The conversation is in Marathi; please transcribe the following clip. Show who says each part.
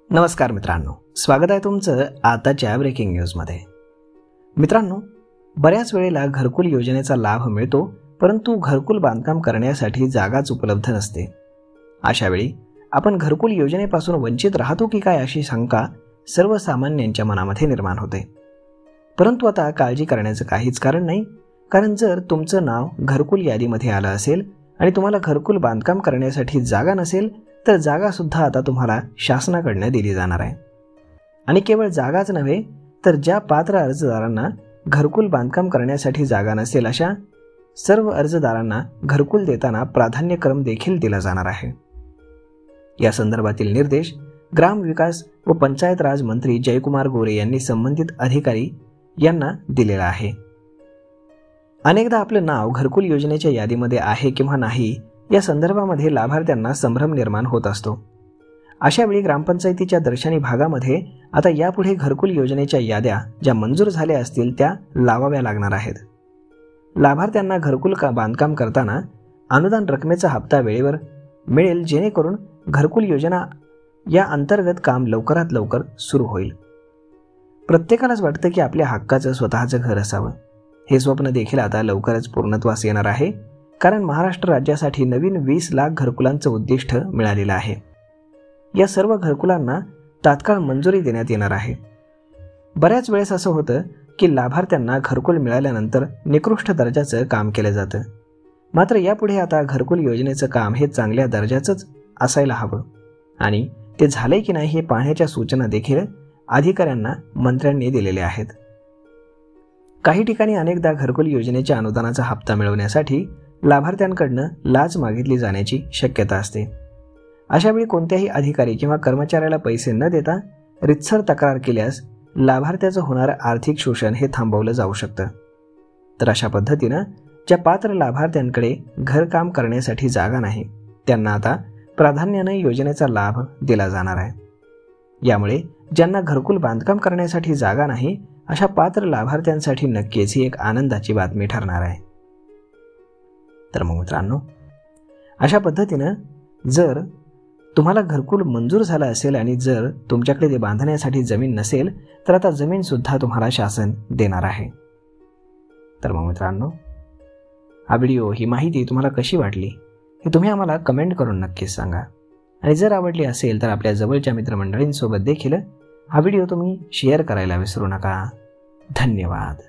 Speaker 1: नमस्कार मित्रांनो, स्वागत आहे तुमचं आताच्या ब्रेकिंग न्यूजमध्ये। मित्रांनो, बऱ्याच वेळेला घरकुल योजनेचा लाभ मिळतो, परंतु घरकुल बांधकाम करण्यासाठी जागाच उपलब्ध नसते। अशा वेळी आपण घरकुल योजनेपासून वंचित राहतो की काय अशी शंका सर्वसामान्यांच्या मनामध्ये निर्माण होते। परंतु आता काळजी करण्याचं काहीच कारण नाही, कारण जर तुमचं नाव घरकुल यादीमध्ये आलं असेल आणि तुम्हाला घरकुल बांधकाम करण्यासाठी जागा नसेल तर जागा सुद्धा आता तुम्हाला शासनाकडून दिली जाणार आहे। आणि केवळ जागाच नव्हे तर ज्या पात्र अर्जदारांना घरकुल बांधकाम करण्यासाठी जागा नसेल अशा सर्व अर्जदारांना घरकुल देताना प्राधान्यक्रम देखील दिला जाणार आहे। या संदर्भातील निर्देश ग्रामविकास व पंचायत राज मंत्री जयकुमार गोरे यांनी संबंधित अधिकारी यांना दिलेला आहे। अनेकदा आपलं नाव घरकुल योजनेच्या यादीमध्ये आहे किंवा नाही या संदर्भामध्ये लाभार्थ्यांना संभ्रम निर्माण होत असतो। अशा वेळी ग्रामपंचायतीच्या दर्शनी भागामध्ये आता यापुढे घरकुल योजनेच्या याद्या ज्या मंजूर झाल्या असतील त्या लावाव्या लागणार आहेत। लाभार्थ्यांना घरकुल बांधकाम करताना अनुदान रकमेचा हप्ता वेळेवर मिळेल, जेणेकरून घरकुल योजना या अंतर्गत काम लवकरात लवकर सुरू होईल। प्रत्येकालाच वाटतं की आपल्या हक्काचं स्वतःचं घर असावं। हे स्वप्न देखील आता लवकरच पूर्णत्वास येणार आहे, कारण महाराष्ट्र राज्यासाठी नवीन 20 लाख घरकुलांचं उद्दिष्ट मिळालेलं आहे। या सर्व घरकुलांना तात्काळ मंजुरी देण्यात येणार आहे। बऱ्याच वेळेस असं होतं की लाभार्थ्यांना घरकुल मिळाल्यानंतर निकृष्ट दर्जाचं काम केलं जातं, मात्र यापुढे आता घरकुल योजनेचं काम हे चांगल्या दर्जाचंच असायला हवं आणि ते झालंय की नाही हे पाहण्याच्या सूचना देखील अधिकाऱ्यांना मंत्र्यांनी दिलेल्या आहेत। काही ठिकाणी अनेकदा घरकुल योजनेच्या अनुदानाचा हप्ता मिळवण्यासाठी लाभार्थ्यांकडून लाच मागितली जाण्याची शक्यता असते। अशा वेळी कोणत्याही अधिकारी किंवा कर्मचाऱ्याला पैसे न देता रितसर तक्रार केल्यास लाभार्थ्याचं होणारं आर्थिक शोषण हे थांबवलं जाऊ शकतं। तर अशा पद्धतीनं ज्या पात्र लाभार्थ्यांकडे घरकाम करण्यासाठी जागा नाही त्यांना आता प्राधान्याने योजनेचा लाभ दिला जाणार आहे। यामुळे ज्यांना घरकुल बांधकाम करण्यासाठी जागा नाही अशा पात्र लाभार्थ्यांसाठी नक्कीच ही एक आनंदाची बातमी ठरणार आहे। तर मग मित्रांनो, अशा पद्धतीनं जर तुम्हाला घरकुल मंजूर झालं असेल आणि जर तुमच्याकडे ते बांधण्यासाठी जमीन नसेल तर आता जमीन सुद्धा तुम्हाला शासन देणार आहे। तर मग मित्रांनो, हा व्हिडिओ, ही माहिती तुम्हाला कशी वाटली हे तुम्ही आम्हाला कमेंट करून नक्कीच सांगा। आणि जर आवडली असेल तर आपल्या जवळच्या मित्रमंडळींसोबत देखील हा व्हिडिओ तुम्ही शेअर करायला विसरू नका। धन्यवाद।